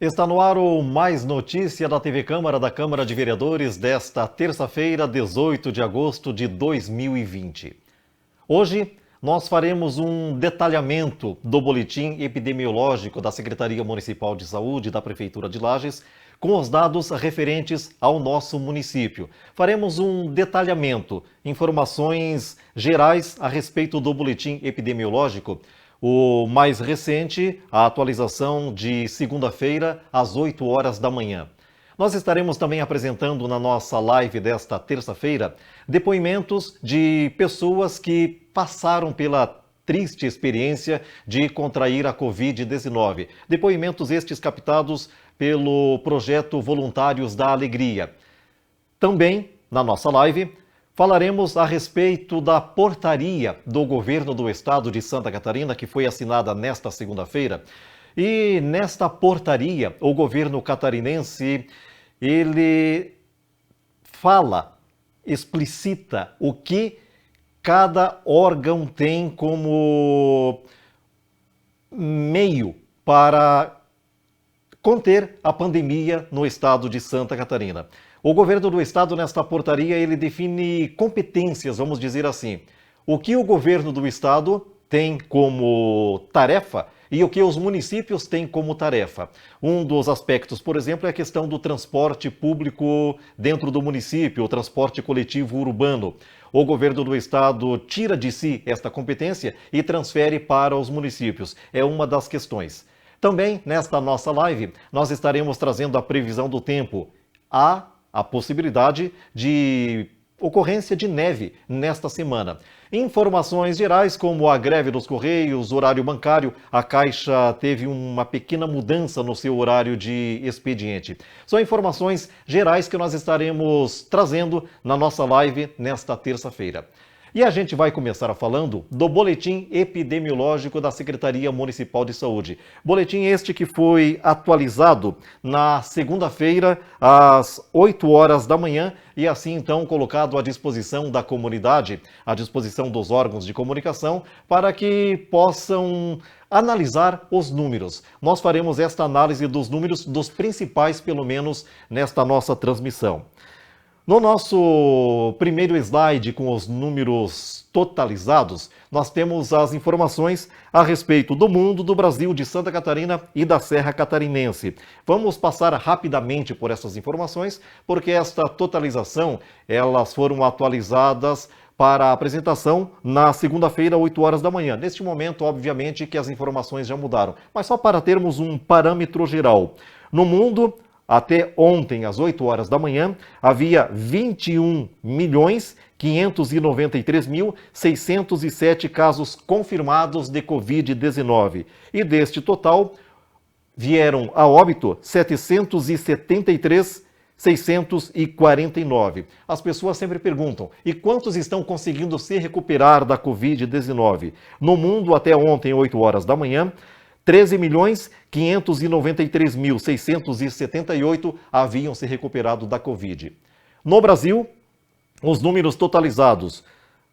Está no ar o Mais Notícia da TV Câmara, da Câmara de Vereadores, desta terça-feira, 18 de agosto de 2020. Hoje, nós faremos um detalhamento do boletim epidemiológico da Secretaria Municipal de Saúde da Prefeitura de Lages, com os dados referentes ao nosso município. Faremos um detalhamento, informações gerais a respeito do boletim epidemiológico. O mais recente, a atualização de segunda-feira, às 8 horas da manhã. Nós estaremos também apresentando na nossa live desta terça-feira depoimentos de pessoas que passaram pela triste experiência de contrair a Covid-19. Depoimentos estes captados pelo projeto Voluntários da Alegria. Também, na nossa live, falaremos a respeito da portaria do governo do estado de Santa Catarina, que foi assinada nesta segunda-feira. E nesta portaria, o governo catarinense, ele explicita o que cada órgão tem como meio para conter a pandemia no estado de Santa Catarina. O governo do estado, nesta portaria, ele define competências, vamos dizer assim. O que o governo do estado tem como tarefa e o que os municípios têm como tarefa. Um dos aspectos, por exemplo, é a questão do transporte público dentro do município, o transporte coletivo urbano. O governo do estado tira de si esta competência e transfere para os municípios. É uma das questões. Também, nesta nossa live, nós estaremos trazendo a previsão do tempo. Há a possibilidade de ocorrência de neve nesta semana. Informações gerais como a greve dos Correios, horário bancário, a Caixa teve uma pequena mudança no seu horário de expediente. São informações gerais que nós estaremos trazendo na nossa live nesta terça-feira. E a gente vai começar falando do boletim epidemiológico da Secretaria Municipal de Saúde. Boletim este que foi atualizado na segunda-feira, às 8 horas da manhã, e assim então colocado à disposição da comunidade, à disposição dos órgãos de comunicação, para que possam analisar os números. Nós faremos esta análise dos números, dos principais, pelo menos, nesta nossa transmissão. No nosso primeiro slide com os números totalizados, nós temos as informações a respeito do mundo, do Brasil, de Santa Catarina e da Serra Catarinense. Vamos passar rapidamente por essas informações, porque esta totalização, elas foram atualizadas para a apresentação na segunda-feira, 8 horas da manhã. Neste momento, obviamente, que as informações já mudaram, mas só para termos um parâmetro geral. No mundo, até ontem, às 8 horas da manhã, havia 21.593.607 casos confirmados de Covid-19. E deste total, vieram a óbito 773.649. As pessoas sempre perguntam, e quantos estão conseguindo se recuperar da Covid-19? No mundo, até ontem, 8 horas da manhã, 13.593.678 haviam se recuperado da Covid. No Brasil, os números totalizados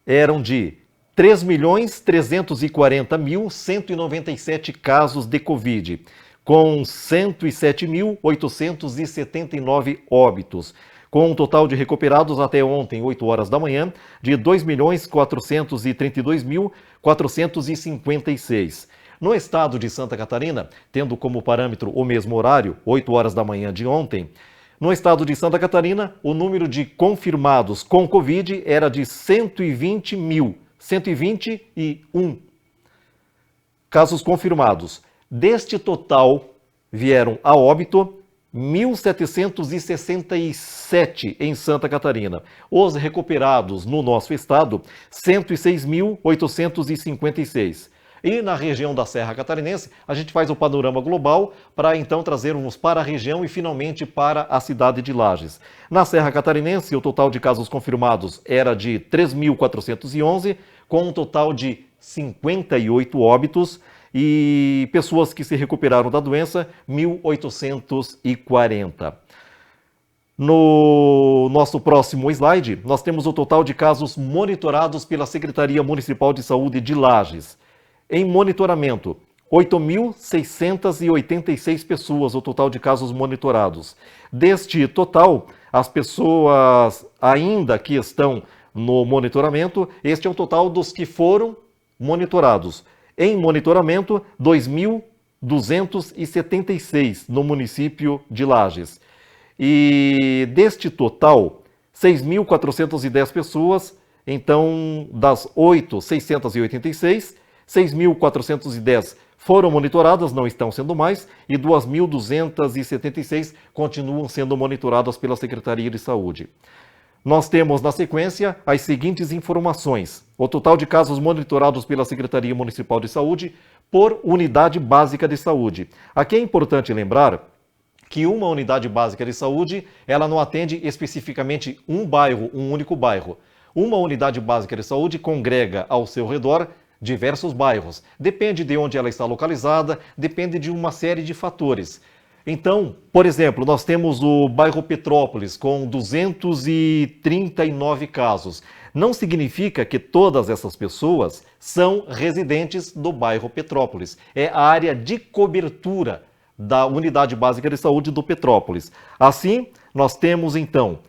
eram de 3.340.197 casos de Covid, com 107.879 óbitos, com um total de recuperados até ontem, 8 horas da manhã, de 2.432.456. No estado de Santa Catarina, tendo como parâmetro o mesmo horário, 8 horas da manhã de ontem, no estado de Santa Catarina, o número de confirmados com Covid era de 121 casos confirmados. Deste total, vieram a óbito 1.767 em Santa Catarina. Os recuperados no nosso estado, 106.856. E na região da Serra Catarinense, a gente faz o panorama global para então trazermos para a região e finalmente para a cidade de Lages. Na Serra Catarinense, o total de casos confirmados era de 3.411, com um total de 58 óbitos e pessoas que se recuperaram da doença, 1.840. No nosso próximo slide, nós temos o total de casos monitorados pela Secretaria Municipal de Saúde de Lages. Em monitoramento, 8.686 pessoas, o total de casos monitorados. Deste total, as pessoas ainda que estão no monitoramento, este é o total dos que foram monitorados. Em monitoramento, 2.276 no município de Lages. E deste total, 6.410 pessoas, então das 8.686, 6.410 foram monitoradas, não estão sendo mais, e 2.276 continuam sendo monitoradas pela Secretaria de Saúde. Nós temos na sequência as seguintes informações. O total de casos monitorados pela Secretaria Municipal de Saúde por unidade básica de saúde. Aqui é importante lembrar que uma unidade básica de saúde, ela não atende especificamente um bairro, um único bairro. Uma unidade básica de saúde congrega ao seu redor diversos bairros. Depende de onde ela está localizada, depende de uma série de fatores. Então, por exemplo, nós temos o bairro Petrópolis com 239 casos. Não significa que todas essas pessoas são residentes do bairro Petrópolis. É a área de cobertura da Unidade Básica de Saúde do Petrópolis. Assim, nós temos então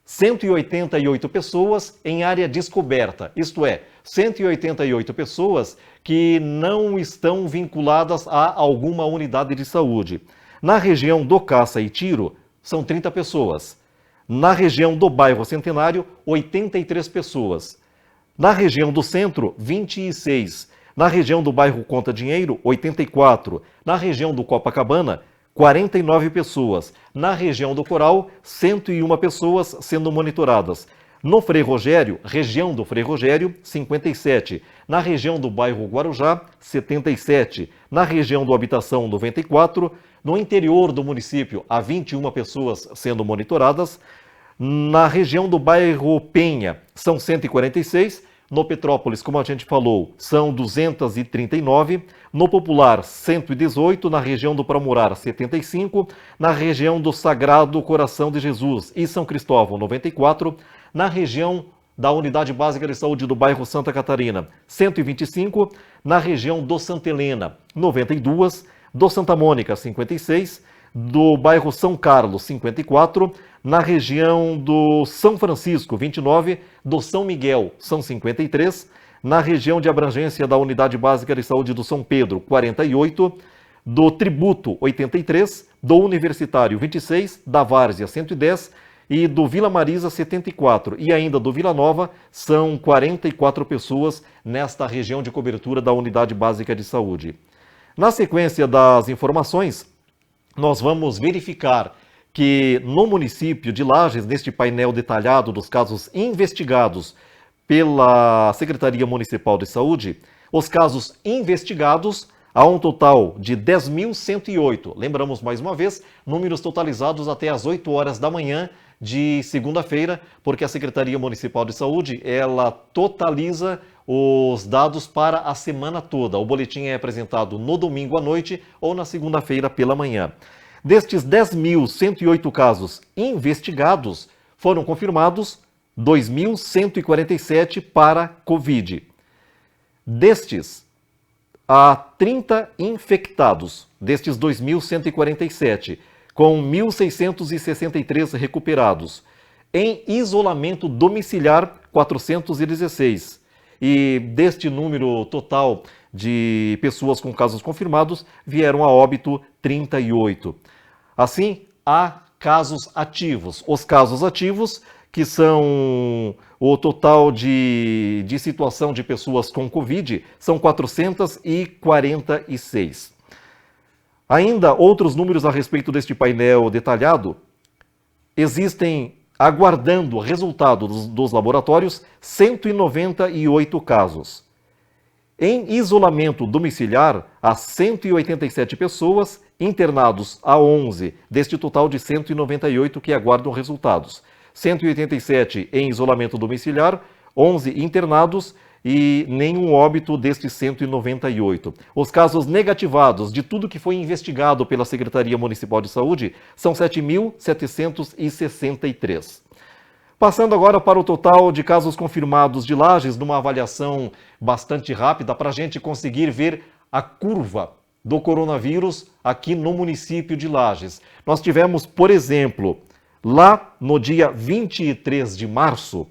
188 pessoas em área descoberta, isto é, 188 pessoas que não estão vinculadas a alguma unidade de saúde. Na região do Caça e Tiro, são 30 pessoas. Na região do bairro Centenário, 83 pessoas. Na região do centro, 26. Na região do bairro Conta Dinheiro, 84. Na região do Copacabana, 49 pessoas. Na região do Coral, 101 pessoas sendo monitoradas. No Frei Rogério, região do Frei Rogério, 57. Na região do bairro Guarujá, 77. Na região do Habitação, 94. No interior do município, há 21 pessoas sendo monitoradas. Na região do bairro Penha, são 146. No Petrópolis, como a gente falou, são 239. No Popular, 118. Na região do Pramurar, 75. Na região do Sagrado Coração de Jesus e São Cristóvão, 94. Na região da Unidade Básica de Saúde do bairro Santa Catarina, 125. Na região do Santa Helena, 92. Do Santa Mônica, 56. Do bairro São Carlos, 54. Na região do São Francisco, 29. Do São Miguel, são 53. Na região de abrangência da Unidade Básica de Saúde do São Pedro, 48. Do Tributo, 83. Do Universitário, 26. Da Várzea, 110. E do Vila Marisa, 74. E ainda do Vila Nova, são 44 pessoas nesta região de cobertura da Unidade Básica de Saúde. Na sequência das informações, nós vamos verificar que no município de Lages, neste painel detalhado dos casos investigados pela Secretaria Municipal de Saúde, os casos investigados há um total de 10.108. Lembramos mais uma vez, números totalizados até às 8 horas da manhã de segunda-feira, porque a Secretaria Municipal de Saúde, ela totaliza os dados para a semana toda. O boletim é apresentado no domingo à noite ou na segunda-feira pela manhã. Destes 10.108 casos investigados, foram confirmados 2.147 para Covid. Destes, há 30 infectados, destes 2.147, com 1.663 recuperados. Em isolamento domiciliar, 416. E deste número total de pessoas com casos confirmados, vieram a óbito 38. Assim, há casos ativos. Os casos ativos, que são o total de situação de pessoas com Covid, são 446. Ainda outros números a respeito deste painel detalhado. Existem, aguardando o resultado dos laboratórios, 198 casos. Em isolamento domiciliar, há 187 pessoas, internados há 11, deste total de 198 que aguardam resultados. 187 em isolamento domiciliar, 11 internados e nenhum óbito destes 198. Os casos negativados de tudo que foi investigado pela Secretaria Municipal de Saúde são 7.763. Passando agora para o total de casos confirmados de Lages, numa avaliação bastante rápida para a gente conseguir ver a curva do coronavírus aqui no município de Lages. Nós tivemos, por exemplo, lá no dia 23 de março,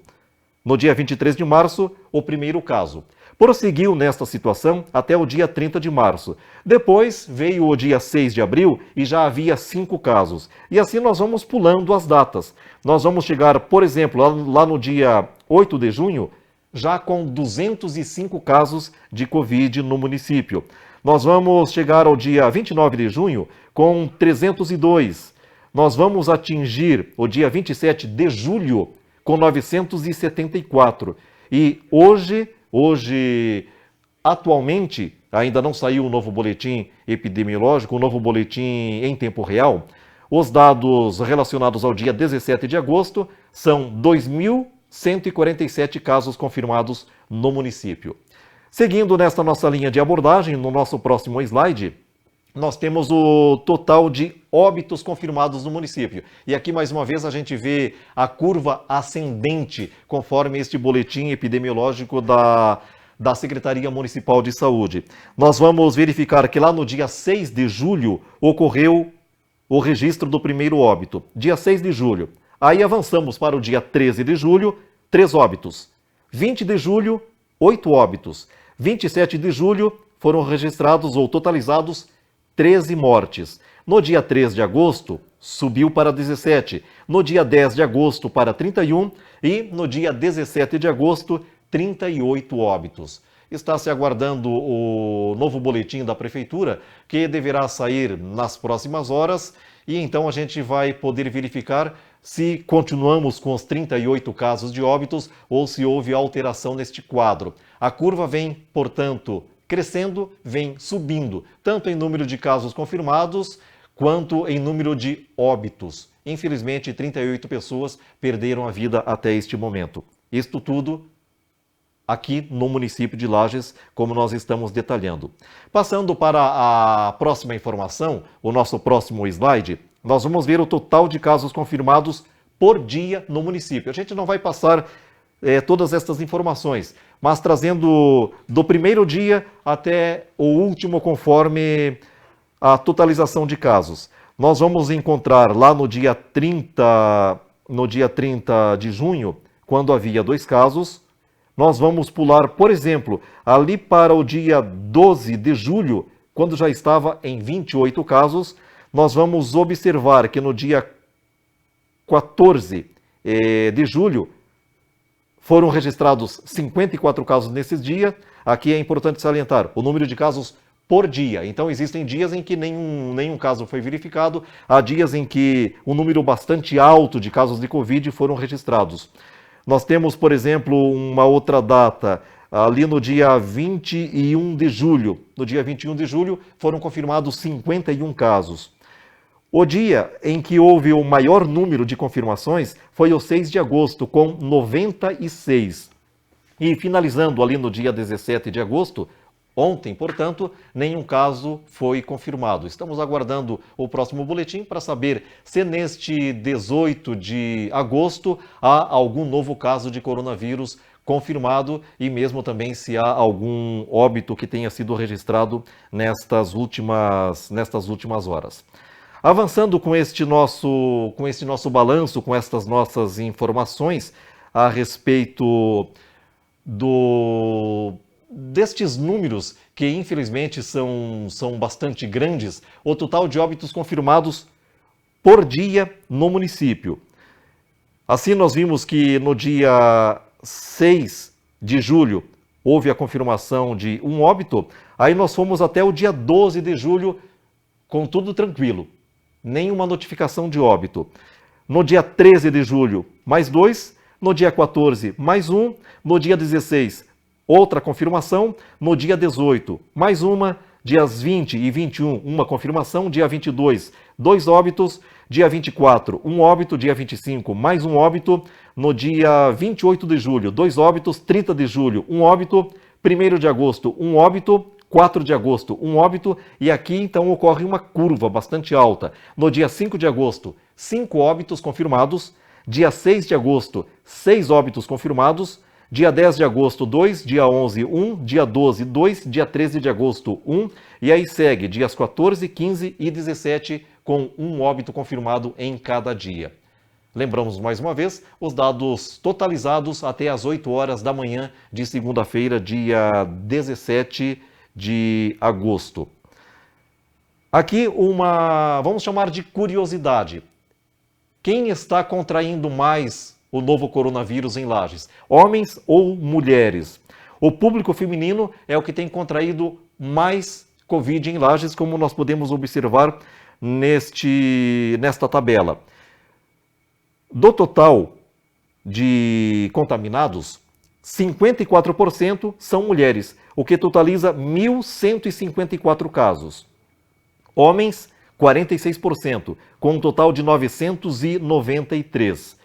o primeiro caso. Prosseguiu nesta situação até o dia 30 de março. Depois veio o dia 6 de abril e já havia 5 casos. E assim nós vamos pulando as datas. Nós vamos chegar, por exemplo, lá no dia 8 de junho, já com 205 casos de Covid no município. Nós vamos chegar ao dia 29 de junho com 302. Nós vamos atingir o dia 27 de julho com 974. E hoje, atualmente, ainda não saiu o novo boletim epidemiológico, o novo boletim em tempo real. Os dados relacionados ao dia 17 de agosto são 2.147 casos confirmados no município. Seguindo nesta nossa linha de abordagem, no nosso próximo slide, nós temos o total de óbitos confirmados no município. E aqui, mais uma vez, a gente vê a curva ascendente, conforme este boletim epidemiológico da Secretaria Municipal de Saúde. Nós vamos verificar que lá no dia 6 de julho ocorreu o registro do primeiro óbito. Dia 6 de julho. Aí avançamos para o dia 13 de julho, 3 óbitos. 20 de julho, 8 óbitos. 27 de julho foram registrados ou totalizados 13 mortes. No dia 3 de agosto, subiu para 17. No dia 10 de agosto, para 31. E no dia 17 de agosto, 38 óbitos. Está se aguardando o novo boletim da Prefeitura, que deverá sair nas próximas horas. E então a gente vai poder verificar se continuamos com os 38 casos de óbitos ou se houve alteração neste quadro. A curva vem, portanto, crescendo, vem subindo, tanto em número de casos confirmados, quanto em número de óbitos. Infelizmente, 38 pessoas perderam a vida até este momento. Isto tudo aqui no município de Lages, como nós estamos detalhando. Passando para a próxima informação, o nosso próximo slide, nós vamos ver o total de casos confirmados por dia no município. A gente não vai passar todas estas informações, mas trazendo do primeiro dia até o último, conforme a totalização de casos. Nós vamos encontrar lá no dia 30 de junho, quando havia 2 casos. Nós vamos pular, por exemplo, ali para o dia 12 de julho, quando já estava em 28 casos. Nós vamos observar que no dia 14 de julho, foram registrados 54 casos nesses dias. Aqui é importante salientar o número de casos por dia. Então, existem dias em que nenhum caso foi verificado, há dias em que um número bastante alto de casos de Covid foram registrados. Nós temos, por exemplo, uma outra data, ali no dia 21 de julho. No dia 21 de julho foram confirmados 51 casos. O dia em que houve o maior número de confirmações foi o 6 de agosto, com 96. E finalizando ali no dia 17 de agosto, ontem, portanto, nenhum caso foi confirmado. Estamos aguardando o próximo boletim para saber se neste 18 de agosto há algum novo caso de coronavírus confirmado e mesmo também se há algum óbito que tenha sido registrado nestas últimas horas. Avançando com este nosso balanço, com estas nossas informações a respeito destes números que infelizmente são bastante grandes, o total de óbitos confirmados por dia no município. Assim nós vimos que no dia 6 de julho houve a confirmação de um óbito, aí nós fomos até o dia 12 de julho com tudo tranquilo. Nenhuma notificação de óbito. No dia 13 de julho, mais 2. No dia 14, mais 1. No dia 16, outra confirmação. No dia 18, mais uma. Dias 20 e 21, uma confirmação. Dia 22, 2 óbitos. Dia 24, um óbito. Dia 25, mais um óbito. No dia 28 de julho, 2 óbitos, 30 de julho, 1 óbito, 1º de agosto, 1 óbito, 4 de agosto, 1 óbito, e aqui então ocorre uma curva bastante alta. No dia 5 de agosto, 5 óbitos confirmados, dia 6 de agosto, 6 óbitos confirmados, dia 10 de agosto, 2, dia 11, 1, dia 12, 2, dia 13 de agosto, 1, e aí segue dias 14, 15 e 17 com 1 óbito confirmado em cada dia. Lembramos mais uma vez os dados totalizados até às 8 horas da manhã de segunda-feira, dia 17 de agosto. Aqui vamos chamar de curiosidade. Quem está contraindo mais o novo coronavírus em Lages? Homens ou mulheres? O público feminino é o que tem contraído mais Covid em Lages, como nós podemos observar nesta tabela. Do total de contaminados, 54% são mulheres, o que totaliza 1.154 casos. Homens, 46%, com um total de 993.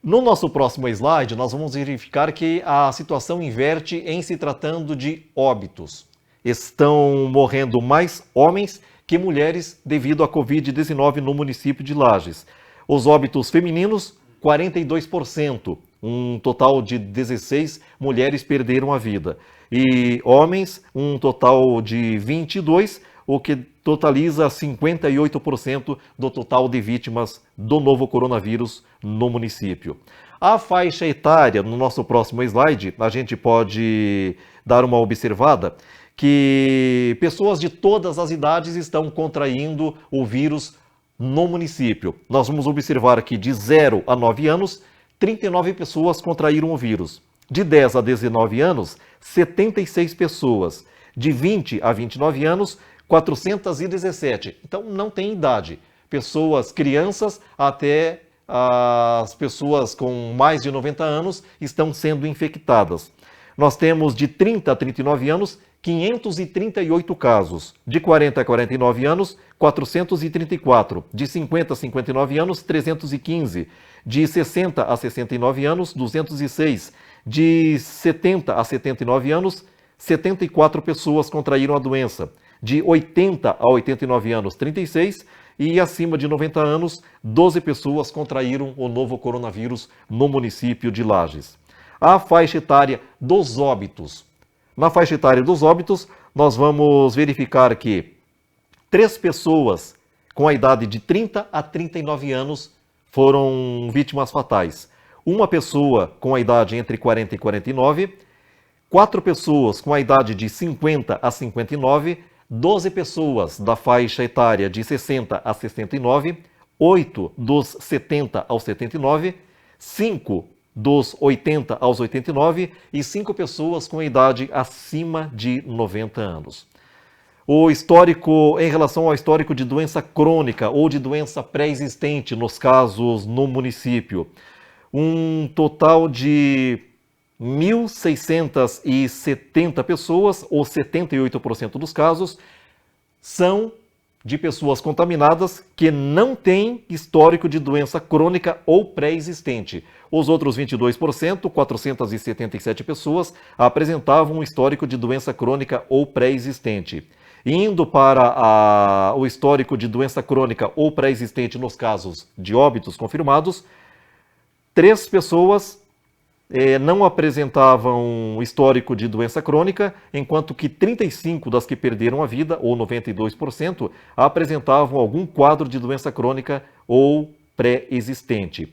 No nosso próximo slide, nós vamos verificar que a situação inverte em se tratando de óbitos. Estão morrendo mais homens que mulheres devido à Covid-19 no município de Lages. Os óbitos femininos, 42%, um total de 16 mulheres perderam a vida. E homens, um total de 22, o que totaliza 58% do total de vítimas do novo coronavírus no município. A faixa etária, no nosso próximo slide, a gente pode dar uma observada que pessoas de todas as idades estão contraindo o vírus no município. Nós vamos observar que de 0 a 9 anos, 39 pessoas contraíram o vírus. De 10 a 19 anos, 76 pessoas. De 20 a 29 anos, 417. Então, não tem idade. Pessoas, crianças, até as pessoas com mais de 90 anos estão sendo infectadas. Nós temos de 30 a 39 anos, 538 casos. De 40 a 49 anos, 434. De 50 a 59 anos, 315. De 60 a 69 anos, 206. De 70 a 79 anos, 74 pessoas contraíram a doença. De 80 a 89 anos, 36. E acima de 90 anos, 12 pessoas contraíram o novo coronavírus no município de Lages. A faixa etária dos óbitos. Na faixa etária dos óbitos, nós vamos verificar que 3 pessoas com a idade de 30 a 39 anos foram vítimas fatais. Uma pessoa com a idade entre 40 e 49, 4 pessoas com a idade de 50 a 59, 12 pessoas da faixa etária de 60 a 69, 8 dos 70 aos 79, 5 dos 80 aos 89 e 5 pessoas com idade acima de 90 anos. O histórico, em relação ao histórico de doença crônica ou de doença pré-existente nos casos no município, um total de 1.670 pessoas, ou 78% dos casos, são de pessoas contaminadas que não têm histórico de doença crônica ou pré-existente. Os outros 22%, 477 pessoas, apresentavam um histórico de doença crônica ou pré-existente. Indo para o histórico de doença crônica ou pré-existente nos casos de óbitos confirmados, 3 pessoas não apresentavam histórico de doença crônica, enquanto que 35 das que perderam a vida, ou 92%, apresentavam algum quadro de doença crônica ou pré-existente.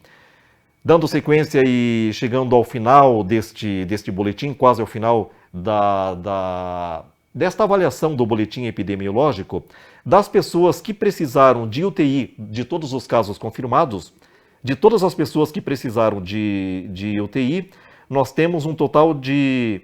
Dando sequência e chegando ao final deste boletim, quase ao final desta avaliação do boletim epidemiológico, das pessoas que precisaram de UTI, de todos os casos confirmados, de todas as pessoas que precisaram de UTI, nós temos um total de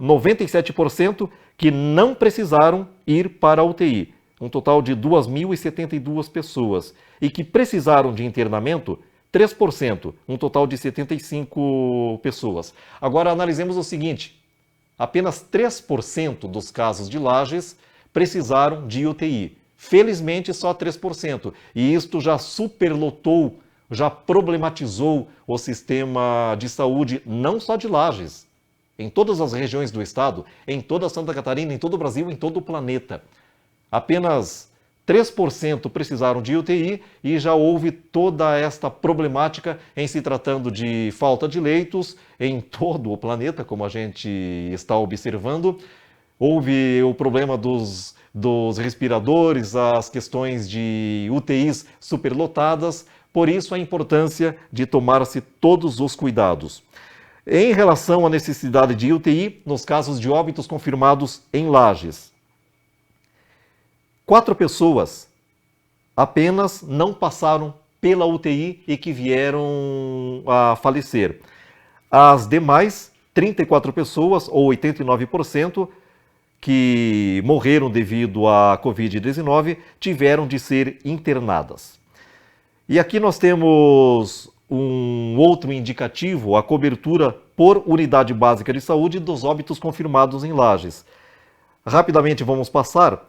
97% que não precisaram ir para a UTI. Um total de 2.072 pessoas. E que precisaram de internamento, 3%. Um total de 75 pessoas. Agora analisemos o seguinte. Apenas 3% dos casos de Lages precisaram de UTI. Felizmente, só 3%. E isto já superlotou já problematizou o sistema de saúde, não só de Lages, em todas as regiões do estado, em toda Santa Catarina, em todo o Brasil, em todo o planeta. Apenas 3% precisaram de UTI e já houve toda esta problemática em se tratando de falta de leitos em todo o planeta, como a gente está observando. Houve o problema dos respiradores, as questões de UTIs superlotadas, por isso a importância de tomar-se todos os cuidados. Em relação à necessidade de UTI, nos casos de óbitos confirmados em Lages, 4 pessoas apenas não passaram pela UTI e que vieram a falecer. As demais, 34 pessoas, ou 89%, que morreram devido à Covid-19, tiveram de ser internadas. E aqui nós temos um outro indicativo, a cobertura por unidade básica de saúde dos óbitos confirmados em Lages. Rapidamente vamos passar.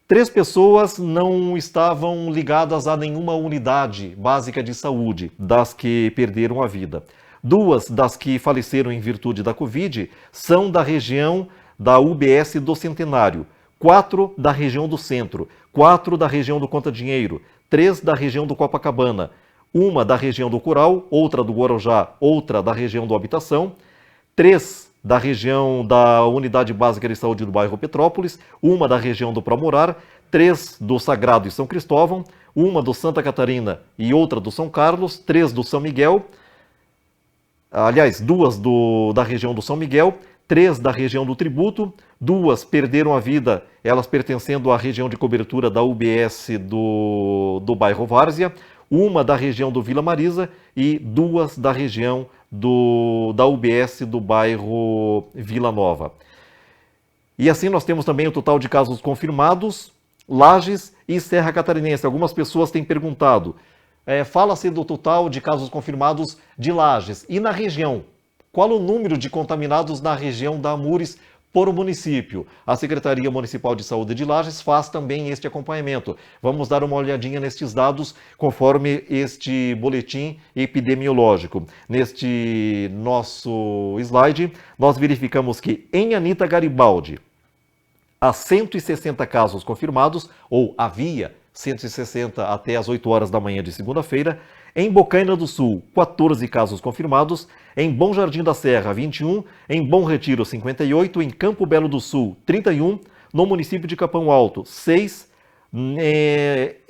3 pessoas não estavam ligadas a nenhuma unidade básica de saúde, das que perderam a vida. 2 das que faleceram em virtude da Covid são da região da UBS do Centenário, 4 da região do Centro, 4 da região do Conta Dinheiro, 3 da região do Copacabana, 1 da região do Coral, outra do Guarujá, outra da região do Habitação, 3 da região da Unidade Básica de Saúde do bairro Petrópolis, 1 da região do Pramorar, 3 do Sagrado e São Cristóvão, 1 do Santa Catarina e outra do São Carlos, 3 do São Miguel, aliás, 2 da região do São Miguel, 3 da região do Tributo, 2 perderam a vida, elas pertencendo à região de cobertura da UBS do bairro Várzea, 1 da região do Vila Marisa e 2 da região da UBS do bairro Vila Nova. E assim nós temos também o total de casos confirmados, Lages e Serra Catarinense. Algumas pessoas têm perguntado, fala-se do total de casos confirmados de Lages e na região. Qual o número de contaminados na região da Amures por município? A Secretaria Municipal de Saúde de Lages faz também este acompanhamento. Vamos dar uma olhadinha nestes dados conforme este boletim epidemiológico. Neste nosso slide, nós verificamos que em Anita Garibaldi, há 160 casos confirmados, ou havia 160 até as 8 horas da manhã de segunda-feira. Em Bocaina do Sul, 14 casos confirmados. Em Bom Jardim da Serra, 21. Em Bom Retiro, 58. Em Campo Belo do Sul, 31. No município de Capão Alto, 6.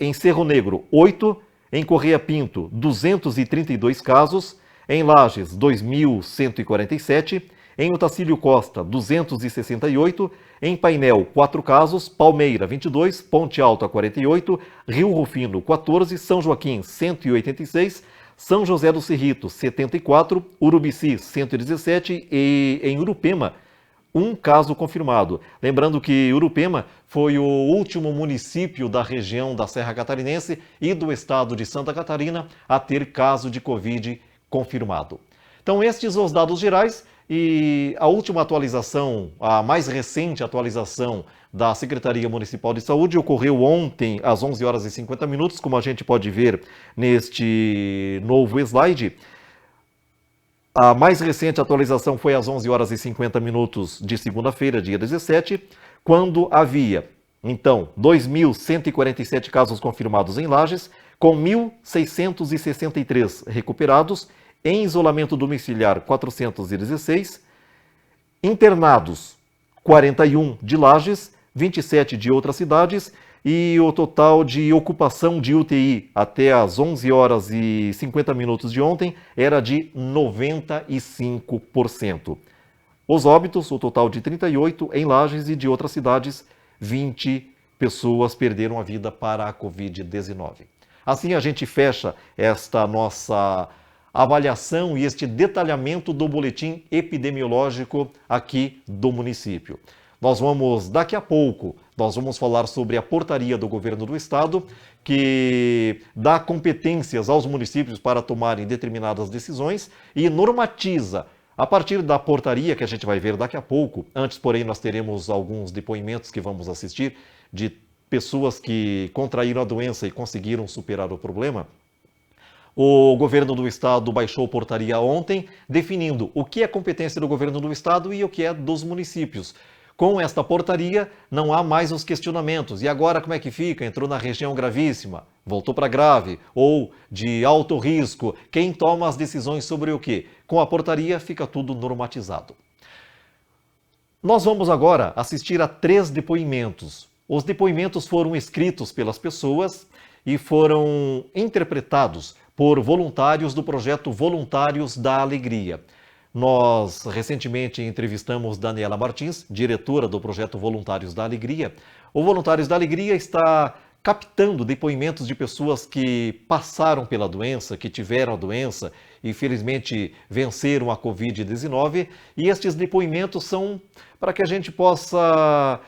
Em Cerro Negro, 8. Em Correia Pinto, 232 casos. Em Lages, 2.147. Em Otacílio Costa, 268. Em Painel, 4 casos. Palmeira, 22. Ponte Alta, 48. Rio Rufino, 14. São Joaquim, 186. São José do Cerrito, 74. Urubici, 117. E em Urupema, 1 caso confirmado. Lembrando que Urupema foi o último município da região da Serra Catarinense e do estado de Santa Catarina a ter caso de Covid confirmado. Então, estes os dados gerais. E a última atualização, a mais recente atualização da Secretaria Municipal de Saúde ocorreu ontem às 11 horas e 50 minutos, como a gente pode ver neste novo slide. A mais recente atualização foi às 11 horas e 50 minutos de segunda-feira, dia 17, quando havia, então, 2.147 casos confirmados em Lages, com 1.663 recuperados. Em isolamento domiciliar, 416. Internados, 41 de Lages, 27 de outras cidades. E o total de ocupação de UTI até as 11 horas e 50 minutos de ontem era de 95%. Os óbitos, o total de 38 em Lages e de outras cidades, 20 pessoas perderam a vida para a Covid-19. Assim a gente fecha esta nossa avaliação e este detalhamento do boletim epidemiológico aqui do município. Nós vamos, daqui a pouco, nós vamos falar sobre a portaria do governo do estado, que dá competências aos municípios para tomarem determinadas decisões e normatiza, a partir da portaria que a gente vai ver daqui a pouco. Antes, porém, nós teremos alguns depoimentos que vamos assistir de pessoas que contraíram a doença e conseguiram superar o problema. O governo do estado baixou portaria ontem, definindo o que é competência do governo do estado e o que é dos municípios. Com esta portaria, não há mais os questionamentos. E agora como é que fica? Entrou na região gravíssima, voltou para grave ou de alto risco. Quem toma as decisões sobre o quê? Com a portaria fica tudo normatizado. Nós vamos agora assistir a 3 depoimentos. Os depoimentos foram escritos pelas pessoas e foram interpretados por voluntários do projeto Voluntários da Alegria. Nós recentemente entrevistamos Daniela Martins, diretora do projeto Voluntários da Alegria. O Voluntários da Alegria está captando depoimentos de pessoas que passaram pela doença, que tiveram a doença e felizmente venceram a Covid-19. E estes depoimentos são para que a gente possa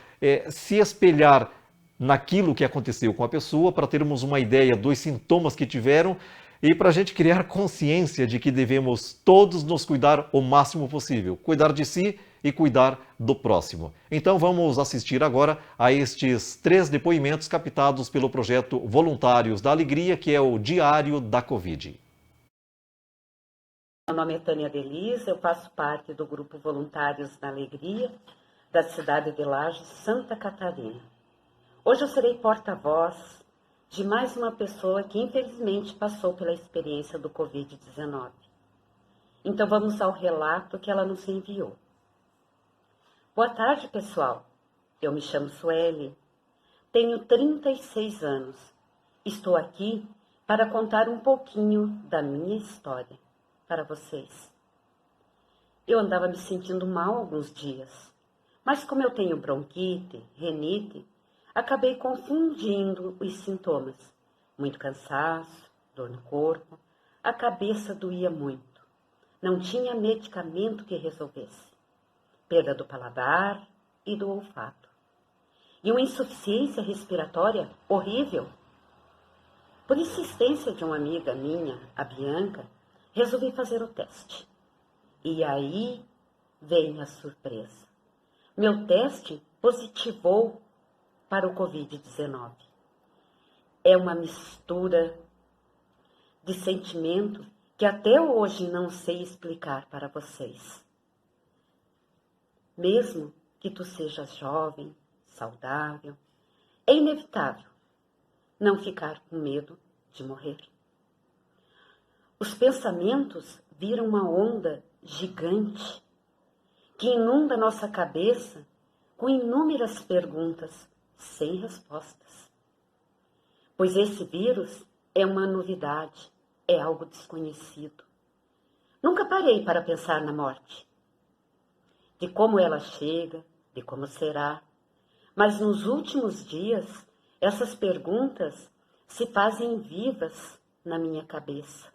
se espelhar naquilo que aconteceu com a pessoa, para termos uma ideia dos sintomas que tiveram e para a gente criar consciência de que devemos todos nos cuidar o máximo possível, cuidar de si e cuidar do próximo. Então vamos assistir agora a estes 3 depoimentos captados pelo projeto Voluntários da Alegria, que é o Diário da Covid. Meu nome é Tânia Deliz, eu faço parte do grupo Voluntários da Alegria da cidade de Lages, Santa Catarina. Hoje eu serei porta-voz de mais uma pessoa que infelizmente passou pela experiência do Covid-19. Então vamos ao relato que ela nos enviou. Boa tarde, pessoal. Eu me chamo Sueli, tenho 36 anos. Estou aqui para contar um pouquinho da minha história para vocês. Eu andava me sentindo mal alguns dias, mas como eu tenho bronquite, rinite, acabei confundindo os sintomas. Muito cansaço, dor no corpo, a cabeça doía muito. Não tinha medicamento que resolvesse. Perda do paladar e do olfato. E uma insuficiência respiratória horrível. Por insistência de uma amiga minha, a Bianca, resolvi fazer o teste. E aí veio a surpresa. Meu teste positivou para o Covid-19. É uma mistura de sentimento que até hoje não sei explicar para vocês. Mesmo que tu sejas jovem, saudável, é inevitável não ficar com medo de morrer. Os pensamentos viram uma onda gigante que inunda nossa cabeça com inúmeras perguntas sem respostas. Pois esse vírus é uma novidade, é algo desconhecido. Nunca parei para pensar na morte, de como ela chega, de como será. Mas nos últimos dias, essas perguntas se fazem vivas na minha cabeça.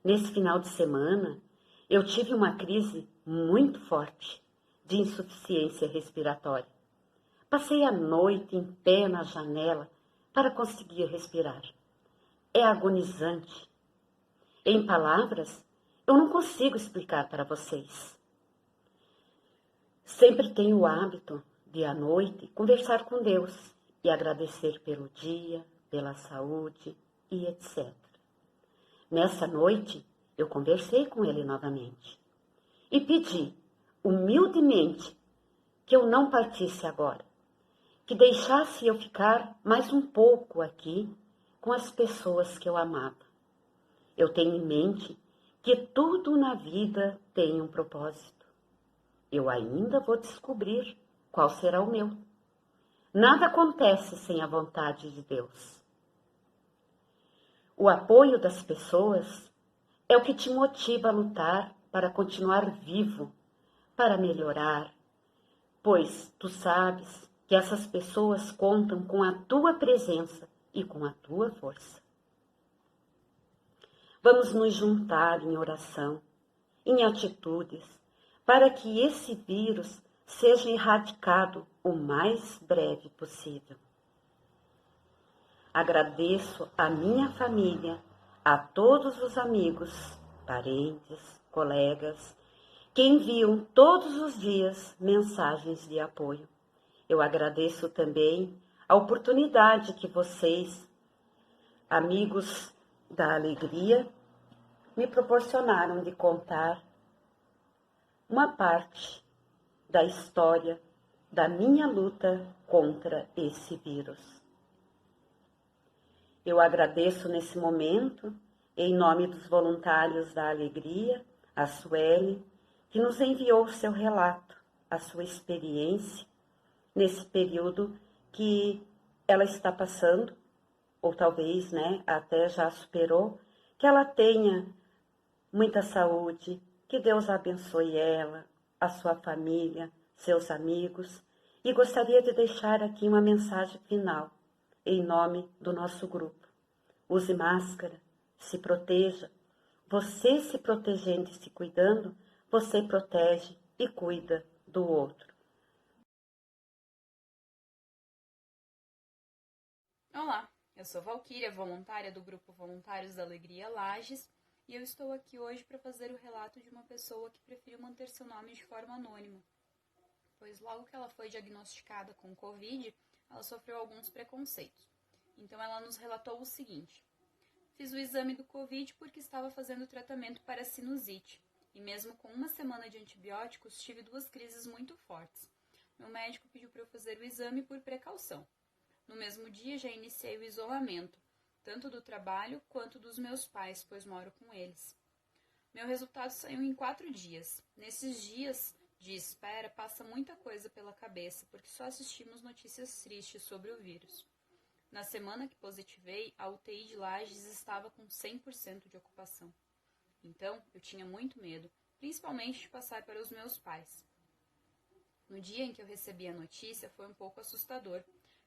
Nesse final de semana, eu tive uma crise muito forte de insuficiência respiratória. Passei a noite em pé na janela para conseguir respirar. É agonizante. Em palavras, eu não consigo explicar para vocês. Sempre tenho o hábito de, à noite, conversar com Deus e agradecer pelo dia, pela saúde e etc. Nessa noite, eu conversei com Ele novamente e pedi, humildemente, que eu não partisse agora, que deixasse eu ficar mais um pouco aqui com as pessoas que eu amava. Eu tenho em mente que tudo na vida tem um propósito. Eu ainda vou descobrir qual será o meu. Nada acontece sem a vontade de Deus. O apoio das pessoas é o que te motiva a lutar para continuar vivo, para melhorar, pois tu sabes que essas pessoas contam com a tua presença e com a tua força. Vamos nos juntar em oração, em atitudes, para que esse vírus seja erradicado o mais breve possível. Agradeço à minha família, a todos os amigos, parentes, colegas, que enviam todos os dias mensagens de apoio. Eu agradeço também a oportunidade que vocês, amigos da Alegria me proporcionaram de contar uma parte da história da minha luta contra esse vírus. Eu agradeço nesse momento, em nome dos voluntários da Alegria, a Sueli, que nos enviou o seu relato, a sua experiência, nesse período que ela está passando, ou talvez, até já superou, que ela tenha muita saúde, que Deus abençoe ela, a sua família, seus amigos, e gostaria de deixar aqui uma mensagem final, em nome do nosso grupo. Use máscara, se proteja. Você se protegendo e se cuidando, você protege e cuida do outro. Olá, eu sou Valquíria, voluntária do Grupo Voluntários da Alegria Lages, e eu estou aqui hoje para fazer o relato de uma pessoa que preferiu manter seu nome de forma anônima, pois logo que ela foi diagnosticada com Covid, ela sofreu alguns preconceitos. Então ela nos relatou o seguinte: fiz o exame do Covid porque estava fazendo tratamento para sinusite, e mesmo com uma semana de antibióticos, tive 2 crises muito fortes. Meu médico pediu para eu fazer o exame por precaução. No mesmo dia já iniciei o isolamento, tanto do trabalho quanto dos meus pais, pois moro com eles. Meu resultado saiu em 4 dias. Nesses dias de espera passa muita coisa pela cabeça, porque só assistimos notícias tristes sobre o vírus. Na semana que positivei, a UTI de Lages estava com 100% de ocupação. Então, eu tinha muito medo, principalmente de passar para os meus pais. No dia em que eu recebi a notícia, foi um pouco assustador.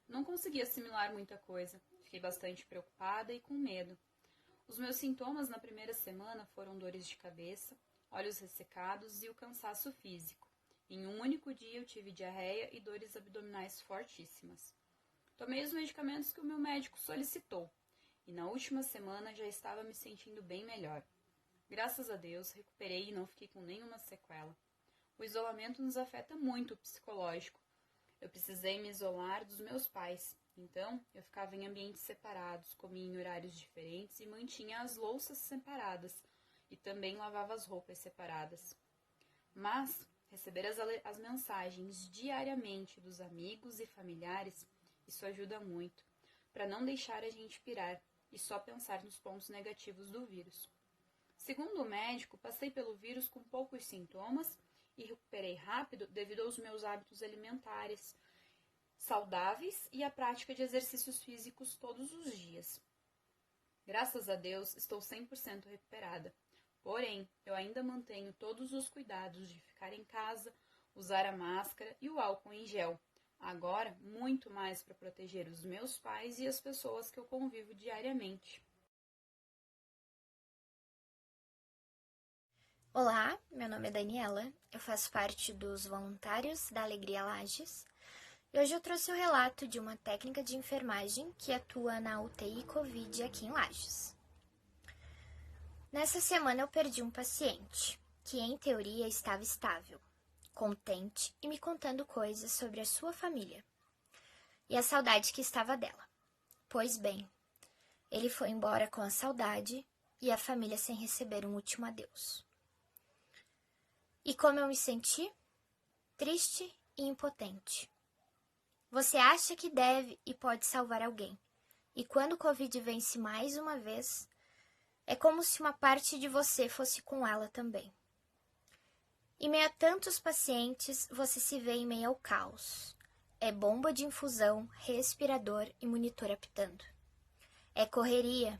Não consegui assimilar muita coisa. Fiquei bastante preocupada e com medo. Os meus sintomas na primeira semana foram dores de cabeça, olhos ressecados e o cansaço físico. Em um único dia eu tive diarreia e dores abdominais fortíssimas. Tomei os medicamentos que o meu médico solicitou e na última semana já estava me sentindo bem melhor. Graças a Deus, recuperei e não fiquei com nenhuma sequela. O isolamento nos afeta muito o psicológico. Eu precisei me isolar dos meus pais, então eu ficava em ambientes separados, comia em horários diferentes e mantinha as louças separadas e também lavava as roupas separadas. Mas receber as mensagens diariamente dos amigos e familiares, isso ajuda muito, para não deixar a gente pirar e só pensar nos pontos negativos do vírus. Segundo o médico, passei pelo vírus com poucos sintomas e recuperei rápido devido aos meus hábitos alimentares saudáveis e à prática de exercícios físicos todos os dias. Graças a Deus, estou 100% recuperada. Porém, eu ainda mantenho todos os cuidados de ficar em casa, usar a máscara e o álcool em gel. Agora, muito mais para proteger os meus pais e as pessoas que eu convivo diariamente. Olá, meu nome é Daniela, eu faço parte dos voluntários da Alegria Lages e hoje eu trouxe o relato de uma técnica de enfermagem que atua na UTI Covid aqui em Lages. Nessa semana eu perdi um paciente que, em teoria, estava estável, contente e me contando coisas sobre a sua família e a saudade que estava dela. Pois bem, ele foi embora com a saudade e a família sem receber um último adeus. E como eu me senti? Triste e impotente. Você acha que deve e pode salvar alguém. E quando o Covid vence mais uma vez, é como se uma parte de você fosse com ela também. Em meio a tantos pacientes, você se vê em meio ao caos. É bomba de infusão, respirador e monitor apitando. É correria.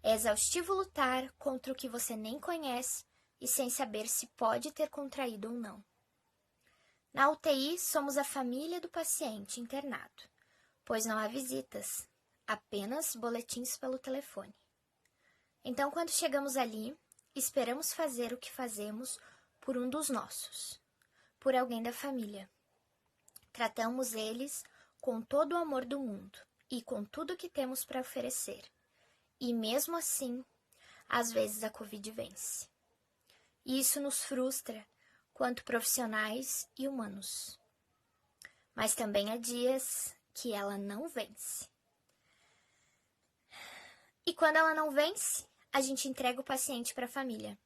É exaustivo lutar contra o que você nem conhece e sem saber se pode ter contraído ou não. Na UTI, somos a família do paciente internado, pois não há visitas, apenas boletins pelo telefone. Então, quando chegamos ali, esperamos fazer o que fazemos por um dos nossos, por alguém da família. Tratamos eles com todo o amor do mundo e com tudo que temos para oferecer. E mesmo assim, às vezes a Covid vence. E isso nos frustra quanto profissionais e humanos. Mas também há dias que ela não vence. E quando ela não vence, a gente entrega o paciente para a família,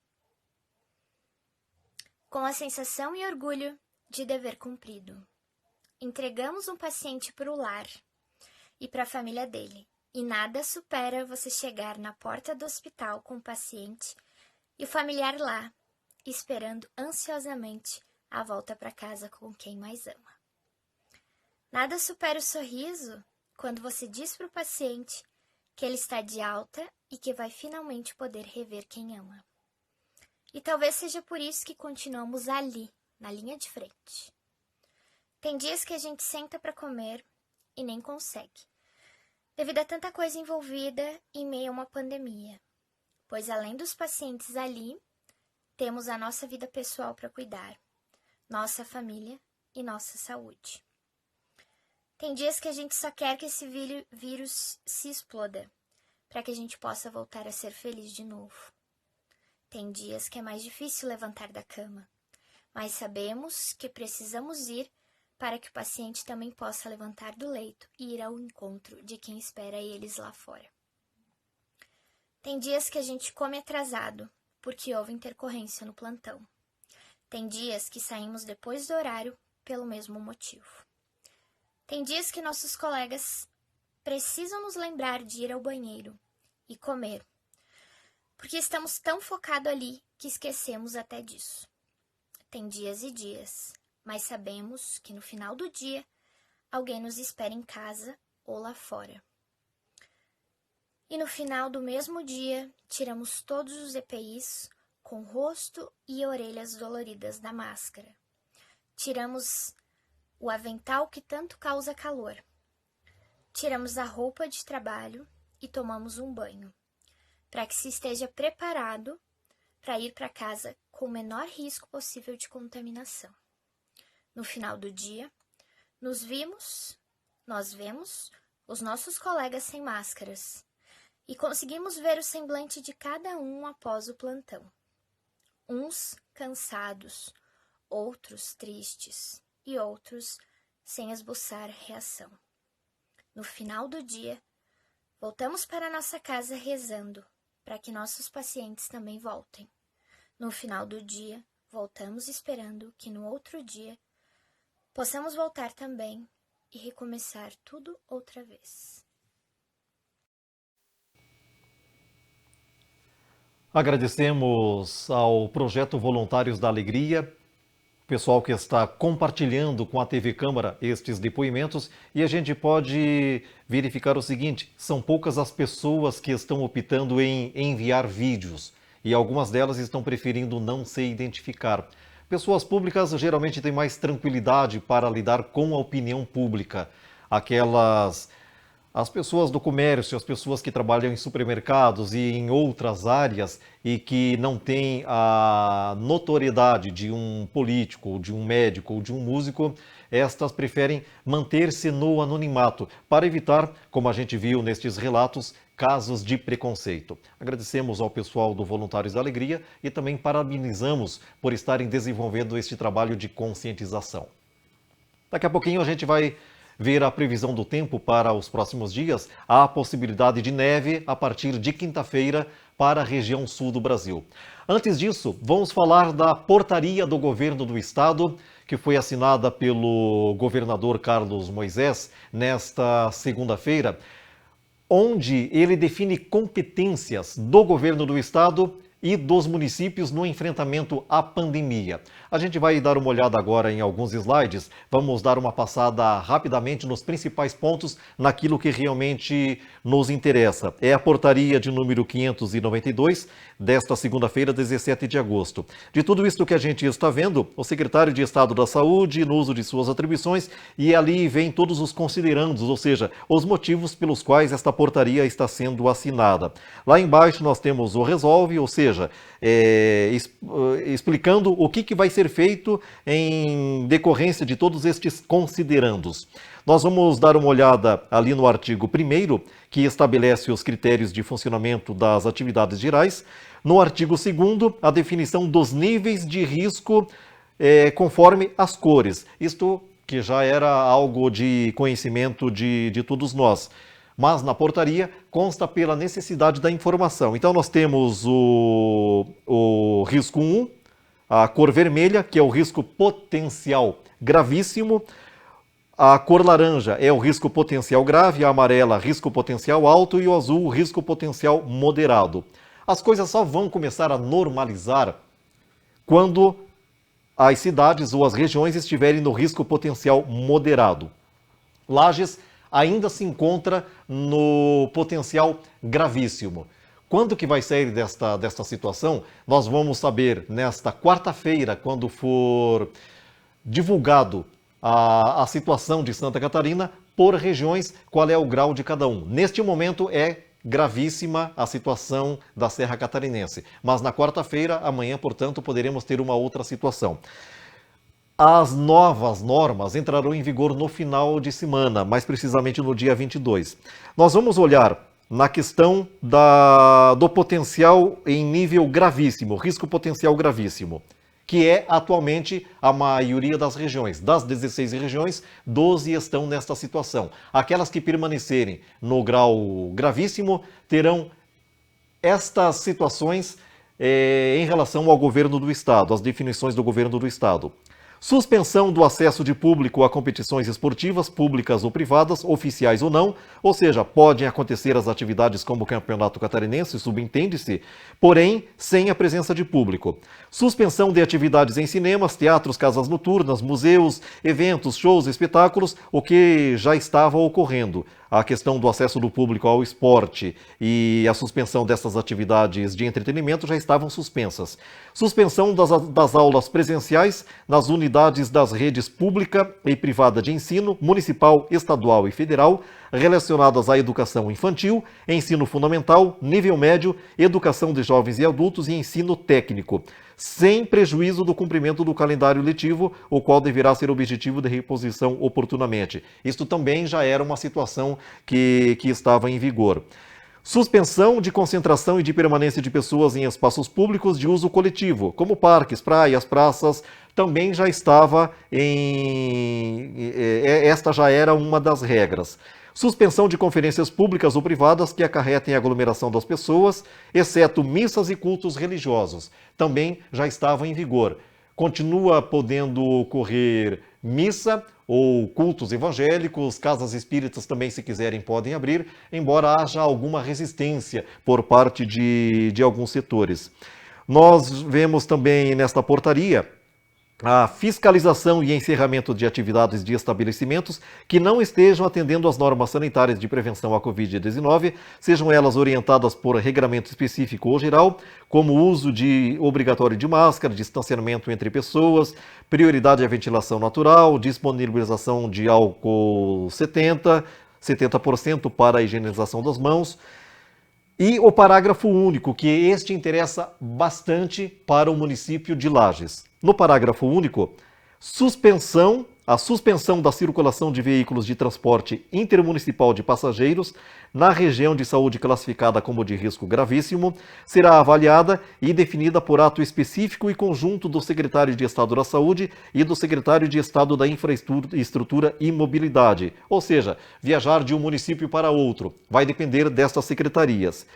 com a sensação e orgulho de dever cumprido. Entregamos um paciente para o lar e para a família dele. E nada supera você chegar na porta do hospital com o paciente e o familiar lá, esperando ansiosamente a volta para casa com quem mais ama. Nada supera o sorriso quando você diz para o paciente que ele está de alta e que vai finalmente poder rever quem ama. E talvez seja por isso que continuamos ali, na linha de frente. Tem dias que a gente senta para comer e nem consegue, devido a tanta coisa envolvida em meio a uma pandemia. Pois além dos pacientes ali, temos a nossa vida pessoal para cuidar, nossa família e nossa saúde. Tem dias que a gente só quer que esse vírus se exploda, para que a gente possa voltar a ser feliz de novo. Tem dias que é mais difícil levantar da cama, mas sabemos que precisamos ir para que o paciente também possa levantar do leito e ir ao encontro de quem espera eles lá fora. Tem dias que a gente come atrasado, porque houve intercorrência no plantão. Tem dias que saímos depois do horário pelo mesmo motivo. Tem dias que nossos colegas precisam nos lembrar de ir ao banheiro e comer, porque estamos tão focados ali que esquecemos até disso. Tem dias e dias, mas sabemos que no final do dia, alguém nos espera em casa ou lá fora. E no final do mesmo dia, tiramos todos os EPIs com rosto e orelhas doloridas da máscara. Tiramos o avental que tanto causa calor. Tiramos a roupa de trabalho e tomamos um banho, para que se esteja preparado para ir para casa com o menor risco possível de contaminação. No final do dia, nós vemos os nossos colegas sem máscaras e conseguimos ver o semblante de cada um após o plantão. Uns cansados, outros tristes e outros sem esboçar reação. No final do dia, voltamos para nossa casa rezando para que nossos pacientes também voltem. No final do dia, voltamos esperando que no outro dia possamos voltar também e recomeçar tudo outra vez. Agradecemos ao Projeto Voluntários da Alegria, pessoal que está compartilhando com a TV Câmara estes depoimentos, e a gente pode verificar o seguinte: são poucas as pessoas que estão optando em enviar vídeos e algumas delas estão preferindo não se identificar. Pessoas públicas geralmente têm mais tranquilidade para lidar com a opinião pública. As pessoas do comércio, as pessoas que trabalham em supermercados e em outras áreas e que não têm a notoriedade de um político, ou de um médico ou de um músico, estas preferem manter-se no anonimato para evitar, como a gente viu nestes relatos, casos de preconceito. Agradecemos ao pessoal do Voluntários da Alegria e também parabenizamos por estarem desenvolvendo este trabalho de conscientização. Daqui a pouquinho a gente vai ver a previsão do tempo para os próximos dias. Há a possibilidade de neve a partir de quinta-feira para a região sul do Brasil. Antes disso, vamos falar da portaria do governo do estado, que foi assinada pelo governador Carlos Moisés nesta segunda-feira, onde ele define competências do governo do estado e dos municípios no enfrentamento à pandemia. A gente vai dar uma olhada agora em alguns slides, vamos dar uma passada rapidamente nos principais pontos, naquilo que realmente nos interessa. É a portaria de número 592, desta segunda-feira, 17 de agosto. De tudo isso que a gente está vendo, o secretário de Estado da Saúde, no uso de suas atribuições, e ali vem todos os considerandos, ou seja, os motivos pelos quais esta portaria está sendo assinada. Lá embaixo nós temos o resolve, ou seja, explicando o que vai ser feito em decorrência de todos estes considerandos. Nós vamos dar uma olhada ali no artigo 1º, que estabelece os critérios de funcionamento das atividades gerais. No artigo 2º, a definição dos níveis de risco conforme as cores. Isto que já era algo de conhecimento de todos nós. mas na portaria consta pela necessidade da informação. Então nós temos o risco 1, a cor vermelha, que é o risco potencial gravíssimo, a cor laranja é o risco potencial grave, a amarela, risco potencial alto e o azul, risco potencial moderado. As coisas só vão começar a normalizar quando as cidades ou as regiões estiverem no risco potencial moderado. Lages ainda se encontra no potencial gravíssimo. Quando que vai sair desta situação? Nós vamos saber nesta quarta-feira, quando for divulgado a situação de Santa Catarina por regiões, qual é o grau de cada um. Neste momento é gravíssima a situação da Serra Catarinense, mas na quarta-feira, amanhã, portanto, poderemos ter uma outra situação. As novas normas entrarão em vigor no final de semana, mais precisamente no dia 22. Nós vamos olhar na questão do potencial em nível gravíssimo, risco potencial gravíssimo, que é atualmente a maioria das regiões. Das 16 regiões, 12 estão nesta situação. Aquelas que permanecerem no grau gravíssimo terão estas situações em relação ao governo do Estado, as definições do governo do Estado. Suspensão do acesso de público a competições esportivas, públicas ou privadas, oficiais ou não, ou seja, podem acontecer as atividades como o Campeonato Catarinense, subentende-se, porém sem a presença de público. Suspensão de atividades em cinemas, teatros, casas noturnas, museus, eventos, shows, espetáculos, o que já estava ocorrendo. A questão do acesso do público ao esporte e a suspensão dessas atividades de entretenimento já estavam suspensas. Suspensão das aulas presenciais nas unidades das redes pública e privada de ensino, municipal, estadual e federal, relacionadas à educação infantil, ensino fundamental, nível médio, educação de jovens e adultos e ensino técnico, sem prejuízo do cumprimento do calendário letivo, o qual deverá ser objetivo de reposição oportunamente. Isto também já era uma situação que estava em vigor. Suspensão de concentração e de permanência de pessoas em espaços públicos de uso coletivo, como parques, praias, praças, também já estava esta já era uma das regras. Suspensão de conferências públicas ou privadas que acarretem a aglomeração das pessoas, exceto missas e cultos religiosos. Também já estava em vigor. Continua podendo ocorrer missa ou cultos evangélicos, casas espíritas também, se quiserem, podem abrir, embora haja alguma resistência por parte de alguns setores. Nós vemos também nesta portaria a fiscalização e encerramento de atividades de estabelecimentos que não estejam atendendo às normas sanitárias de prevenção à Covid-19, sejam elas orientadas por regramento específico ou geral, como o uso obrigatório de máscara, distanciamento entre pessoas, prioridade à ventilação natural, disponibilização de álcool 70% para a higienização das mãos. E o parágrafo único, que este interessa bastante para o município de Lages. No parágrafo único, a suspensão da circulação de veículos de transporte intermunicipal de passageiros na região de saúde classificada como de risco gravíssimo será avaliada e definida por ato específico e conjunto do secretário de Estado da Saúde e do secretário de Estado da Infraestrutura e Mobilidade. Ou seja, viajar de um município para outro vai depender destas secretarias.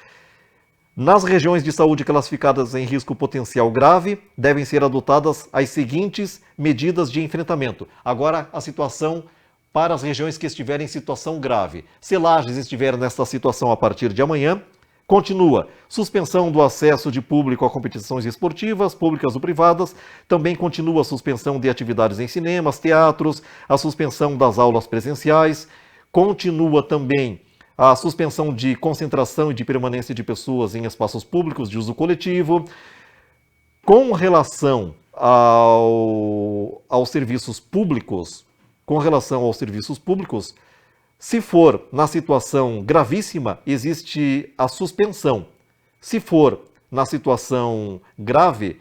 Nas regiões de saúde classificadas em risco potencial grave, devem ser adotadas as seguintes medidas de enfrentamento. Agora, a situação para as regiões que estiverem em situação grave. Se Lages estiver nesta situação a partir de amanhã, continua. Suspensão do acesso de público a competições esportivas, públicas ou privadas. Também continua a suspensão de atividades em cinemas, teatros, a suspensão das aulas presenciais. Continua também a suspensão de concentração e de permanência de pessoas em espaços públicos de uso coletivo. Com relação aos serviços públicos, se for na situação gravíssima, existe a suspensão. Se for na situação grave,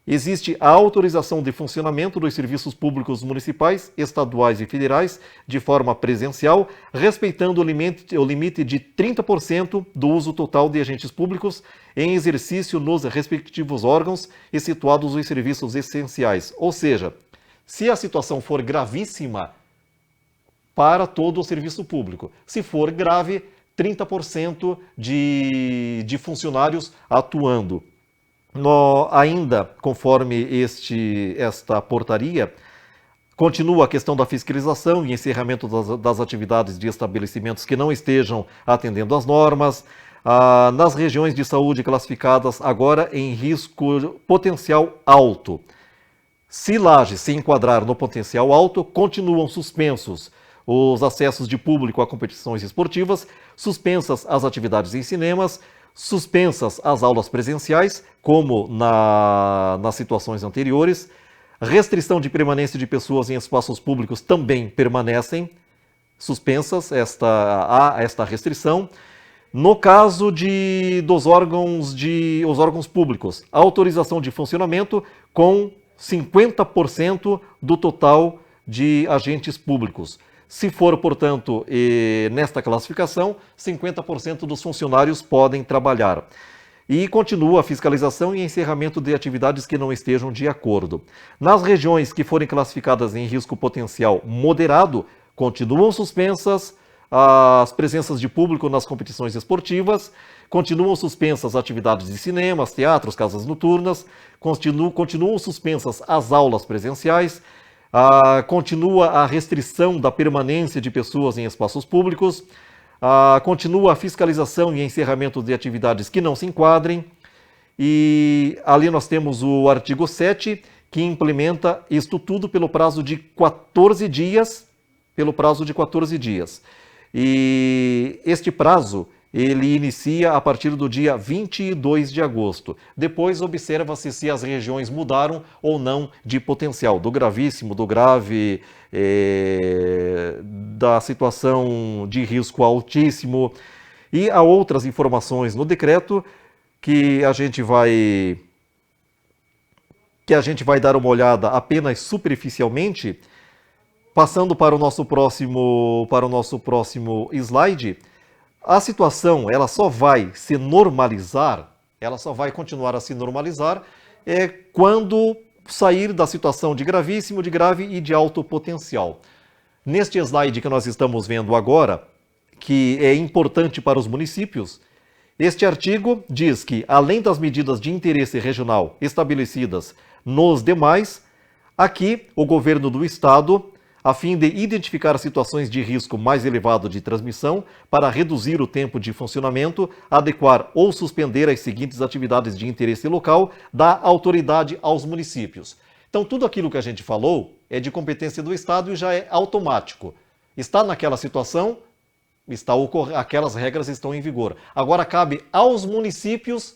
existe a autorização de funcionamento dos serviços públicos municipais, estaduais e federais de forma presencial, respeitando o limite de 30% do uso total de agentes públicos em exercício nos respectivos órgãos e situados os serviços essenciais. Ou seja, se a situação for gravíssima, para todo o serviço público. Se for grave, 30% de funcionários atuando. Ainda, conforme esta portaria, continua a questão da fiscalização e encerramento das atividades de estabelecimentos que não estejam atendendo às normas, nas regiões de saúde classificadas agora em risco potencial alto. Se Lages se enquadrar no potencial alto, continuam suspensos os acessos de público a competições esportivas, suspensas as atividades em cinemas, suspensas as aulas presenciais, como nas situações anteriores. Restrição de permanência de pessoas em espaços públicos também permanecem suspensas esta restrição. No caso dos órgãos públicos, autorização de funcionamento com 50% do total de agentes públicos. Se for, portanto, nesta classificação, 50% dos funcionários podem trabalhar. E continua a fiscalização e encerramento de atividades que não estejam de acordo. Nas regiões que forem classificadas em risco potencial moderado, continuam suspensas as presenças de público nas competições esportivas, continuam suspensas atividades de cinemas, teatros, casas noturnas, continuam suspensas as aulas presenciais, continua a restrição da permanência de pessoas em espaços públicos, continua a fiscalização e encerramento de atividades que não se enquadrem, e ali nós temos o artigo 7, que implementa isto tudo pelo prazo de 14 dias, E este prazo, ele inicia a partir do dia 22 de agosto. Depois observa-se se as regiões mudaram ou não de potencial, do gravíssimo, do grave, da situação de risco altíssimo. E há outras informações no decreto que a gente vai dar uma olhada apenas superficialmente. Passando para o nosso próximo slide, a situação ela só vai se normalizar, ela só vai continuar a se normalizar quando sair da situação de gravíssimo, de grave e de alto potencial. Neste slide que nós estamos vendo agora, que é importante para os municípios, este artigo diz que, além das medidas de interesse regional estabelecidas nos demais, aqui o governo do estado, a fim de identificar situações de risco mais elevado de transmissão, para reduzir o tempo de funcionamento, adequar ou suspender as seguintes atividades de interesse local, dá autoridade aos municípios. Então, tudo aquilo que a gente falou é de competência do Estado e já é automático. Está naquela situação, aquelas regras estão em vigor. Agora, cabe aos municípios